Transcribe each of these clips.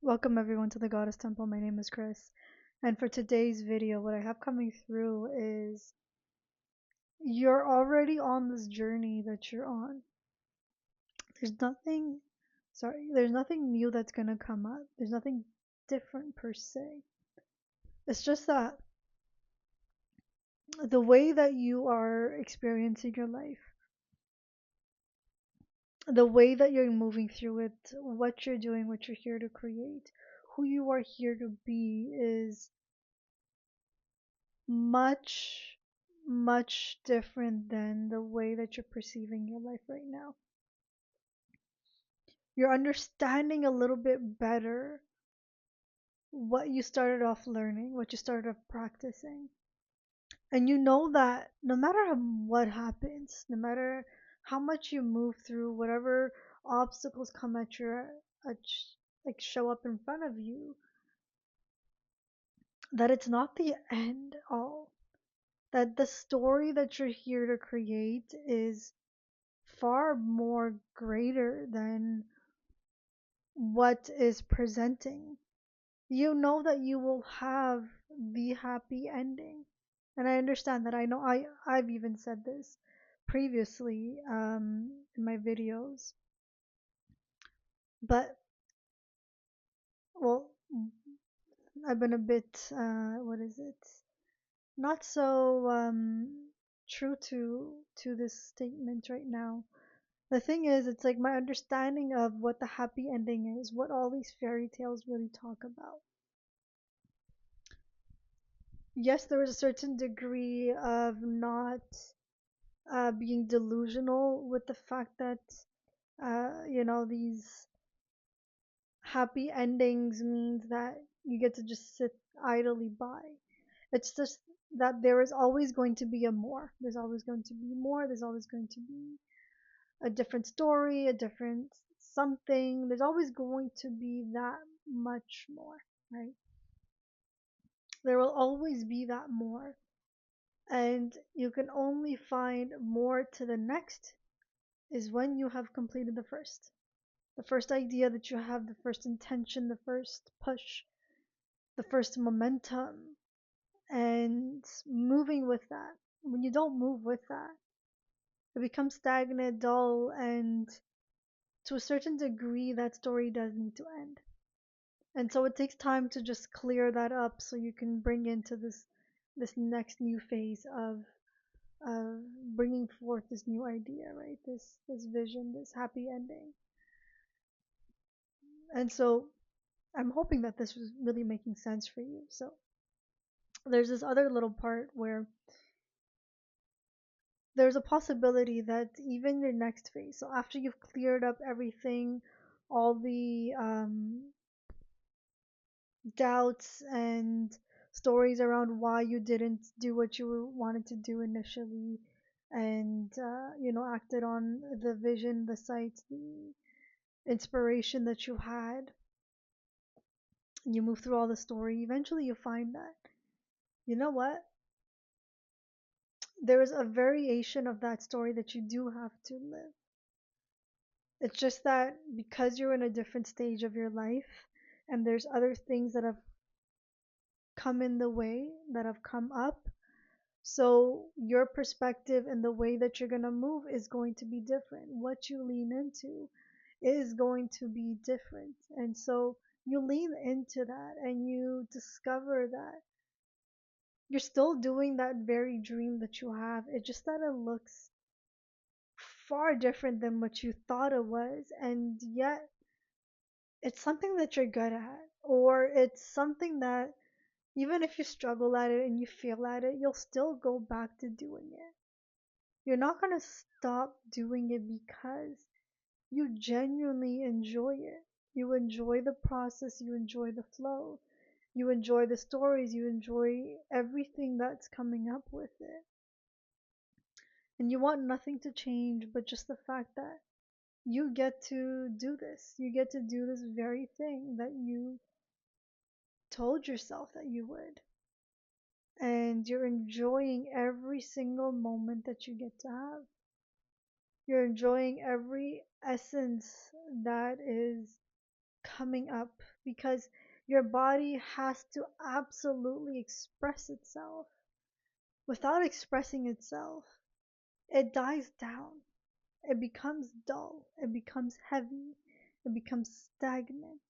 Welcome everyone to the Goddess Temple. My name is Chris. And for today's video, what I have coming through is you're already on this journey that you're on. There's nothing, there's nothing new that's going to come up. There's nothing different per se. It's just that the way that you are experiencing your life, the way that you're moving through it, what you're doing, what you're here to create, who you are here to be is much, much different than the way that you're perceiving your life right now. You're understanding a little bit better what you started off learning, what you started off practicing. And you know that no matter what happens, no matter how much you move through, whatever obstacles come at your, at, like show up in front of you, that it's not the end all. That the story that you're here to create is far more greater than what is presenting. You know that you will have the happy ending. And I understand that. I've even said this previously in my videos. But well, I've been a bit what is it? Not so true to this statement right now. The thing is, it's like my understanding of what the happy ending is, what all these fairy tales really talk about. Yes, there is a certain degree of not being delusional with the fact that, these happy endings means that you get to just sit idly by. It's just that there is always going to be a more. There's always going to be more. There's always going to be a different story, a different something. There's always going to be that much more, right? There will always be that more. And you can only find more to the next is when you have completed the first. The first idea that you have, the first intention, the first push, the first momentum, and moving with that. When you don't move with that, it becomes stagnant, dull, and to a certain degree, that story does need to end. And so it takes time to just clear that up so you can bring into this next new phase of bringing forth this new idea, right? This vision, this happy ending. And so I'm hoping that this was really making sense for you. So there's this other little part where there's a possibility that even your next phase, so after you've cleared up everything, all the doubts and stories around why you didn't do what you wanted to do initially, and acted on the vision, the sight, the inspiration that you had. You move through all the story, eventually you find that, you know what, there is a variation of that story that you do have to live. It's just that because you're in a different stage of your life and there's other things that have come in the way, that have come up, so your perspective and the way that you're going to move is going to be different. What you lean into is going to be different. And so you lean into that and you discover that you're still doing that very dream that you have. It's just that it looks far different than what you thought it was, and yet it's something that you're good at, or it's something that even if you struggle at it and you fail at it, you'll still go back to doing it. You're not going to stop doing it because you genuinely enjoy it. You enjoy the process, you enjoy the flow, you enjoy the stories, you enjoy everything that's coming up with it. And you want nothing to change but just the fact that you get to do this. You get to do this very thing that you told yourself that you would. And you're enjoying every single moment that you get to have. You're enjoying every essence that is coming up because your body has to absolutely express itself. Without expressing itself, it dies down. It becomes dull. It becomes heavy. It becomes stagnant.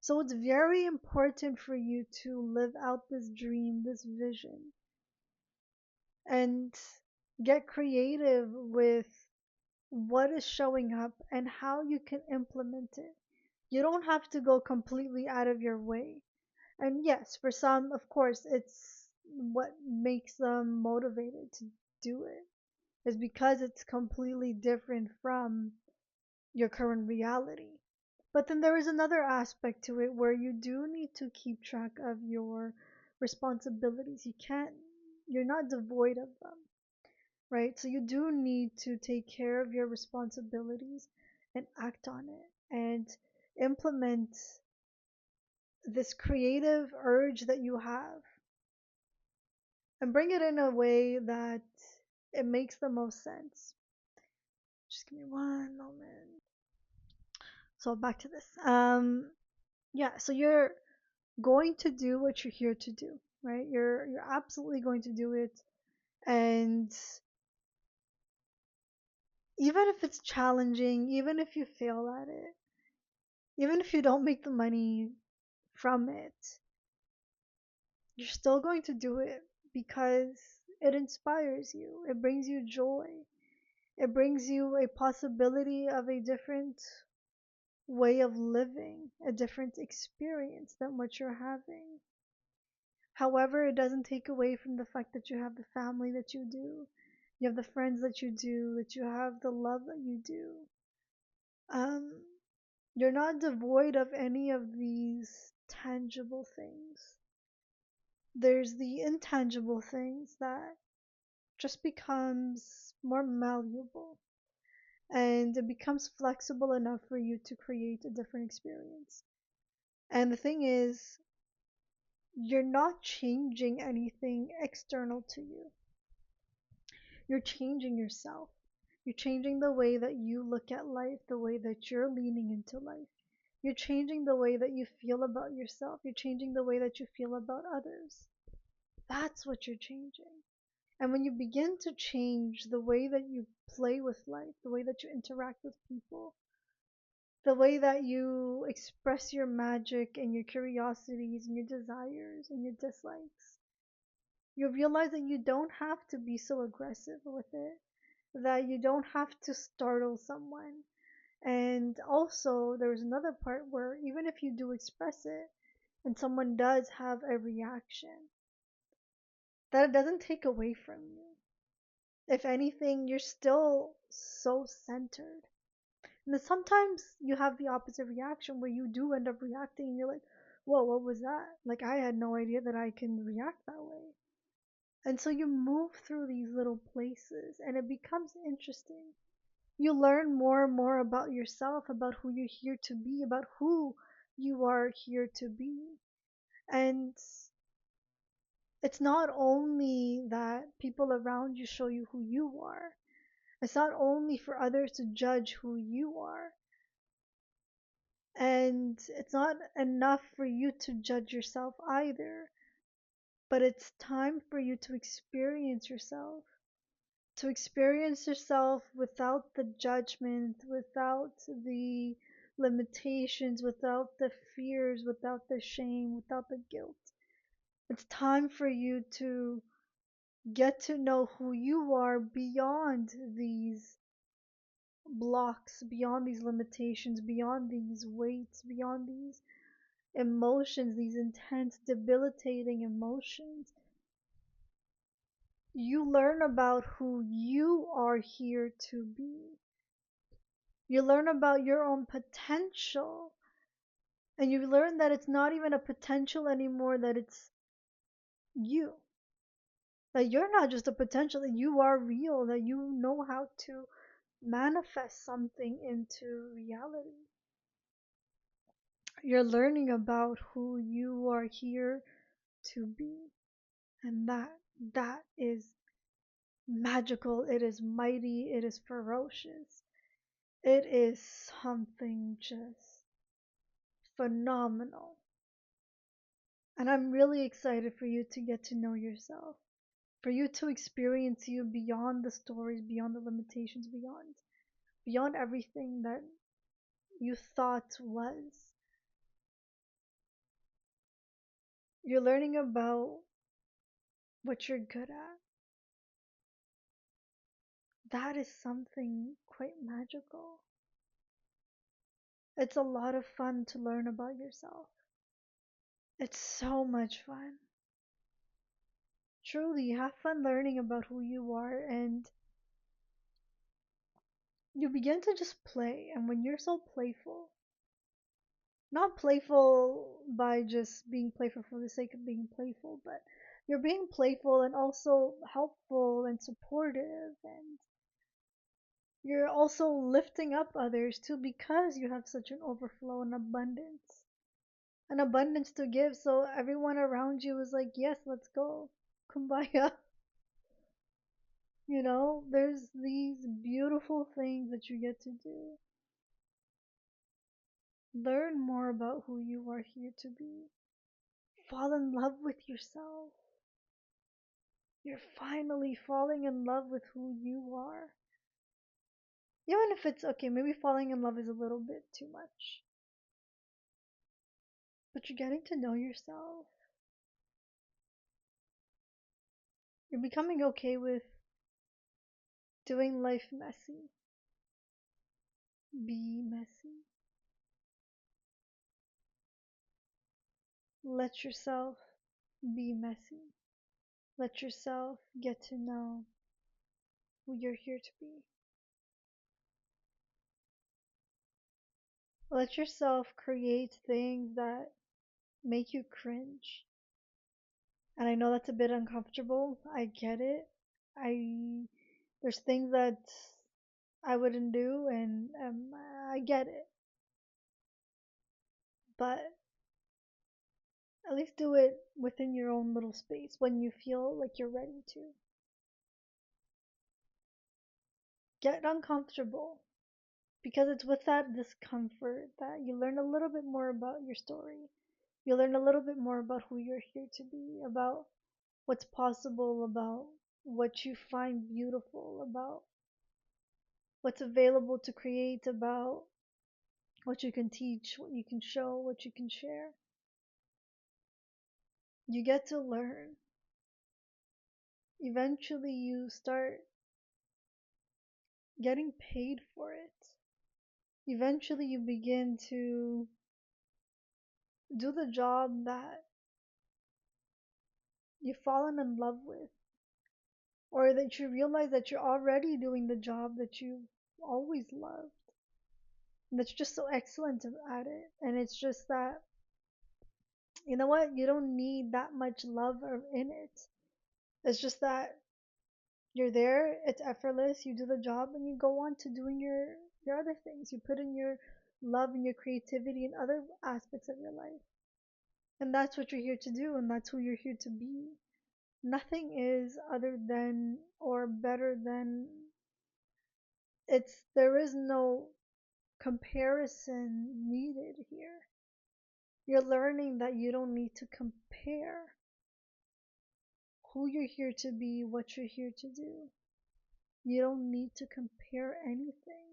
So it's very important for you to live out this dream, this vision, and get creative with what is showing up and how you can implement it. You don't have to go completely out of your way. And yes, for some, of course, it's what makes them motivated to do it is because it's completely different from your current reality. But then there is another aspect to it where you do need to keep track of your responsibilities. You're not devoid of them, right? So you do need to take care of your responsibilities and act on it and implement this creative urge that you have and bring it in a way that it makes the most sense. Just give me one moment. So back to this. Yeah, so you're going to do what you're here to do, right? You're absolutely going to do it, and even if it's challenging, even if you fail at it, even if you don't make the money from it, you're still going to do it because it inspires you. It brings you joy. It brings you a possibility of a different way of living, a different experience than what you're having. However, it doesn't take away from the fact that you have the family that you have the friends that that you have the love that you do. Um, you're not devoid of any of these tangible things. There's the intangible things that just becomes more malleable and it becomes flexible enough for you to create a different experience. And the thing is, you're not changing anything external to you. You're changing yourself. You're changing the way that you look at life, the way that you're leaning into life. You're changing the way that you feel about yourself. You're changing the way that you feel about others. That's what you're changing. And when you begin to change the way that you play with life, the way that you interact with people, the way that you express your magic and your curiosities and your desires and your dislikes, you realize that you don't have to be so aggressive with it, that you don't have to startle someone. And also, there's another part where even if you do express it and someone does have a reaction, that it doesn't take away from you. If anything, you're still so centered. And then sometimes you have the opposite reaction where you do end up reacting and you're like, whoa, what was that? Like, I had no idea that I can react that way. And so you move through these little places and it becomes interesting. You learn more and more about yourself, about who you're here to be, about who you are here to be. And it's not only that people around you show you who you are, it's not only for others to judge who you are, and it's not enough for you to judge yourself either, but it's time for you to experience yourself without the judgment, without the limitations, without the fears, without the shame, without the guilt. It's time for you to get to know who you are beyond these blocks, beyond these limitations, beyond these weights, beyond these emotions, these intense, debilitating emotions. You learn about who you are here to be. You learn about your own potential. And you learn that it's not even a potential anymore, that it's you. That you're not just a potential, that you are real, that you know how to manifest something into reality. You're learning about who you are here to be. And that is magical, it is mighty, it is ferocious. It is something just phenomenal. And I'm really excited for you to get to know yourself, for you to experience you beyond the stories, beyond the limitations, beyond everything that you thought was. You're learning about what you're good at. That is something quite magical. It's a lot of fun to learn about yourself. It's so much fun. Truly, have fun learning about who you are, and you begin to just play. And when you're so playful, not playful by just being playful for the sake of being playful, but you're being playful and also helpful and supportive, and you're also lifting up others too because you have such an overflow and abundance. An abundance to give, so everyone around you is like, yes, let's go. Kumbaya. There's these beautiful things that you get to do. Learn more about who you are here to be. Fall in love with yourself. You're finally falling in love with who you are. Even if it's okay, maybe falling in love is a little bit too much. But you're getting to know yourself. You're becoming okay with doing life messy. Be messy. Let yourself be messy. Let yourself get to know who you're here to be. Let yourself create things that make you cringe. And I know that's a bit uncomfortable. I get it. I There's things that I wouldn't do, and I get it. But at least do it within your own little space when you feel like you're ready to. Get uncomfortable, because it's with that discomfort that you learn a little bit more about your story. You learn a little bit more about who you're here to be, about what's possible, about what you find beautiful, about what's available to create, about what you can teach, what you can show, what you can share. You get to learn. Eventually, you start getting paid for it. Eventually, you begin to do the job that you've fallen in love with, or that you realize that you're already doing the job that you've always loved, and that you're just so excellent at it. And it's just that, you know what, you don't need that much love in it. It's just that you're there, it's effortless, you do the job, and you go on to doing your other things. You put in your love and your creativity in other aspects of your life. And that's what you're here to do, and that's who you're here to be. Nothing is other than or better than. There is no comparison needed here. You're learning that you don't need to compare who you're here to be, what you're here to do. You don't need to compare anything.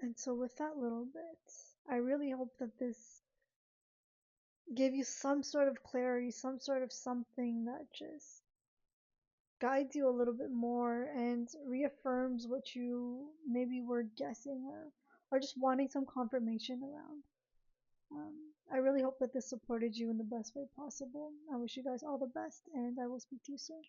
And so, with that little bit, I really hope that this gave you some sort of clarity, some sort of something that just guides you a little bit more and reaffirms what you maybe were guessing, or just wanting some confirmation around. I really hope that this supported you in the best way possible. I wish you guys all the best, and I will speak to you soon.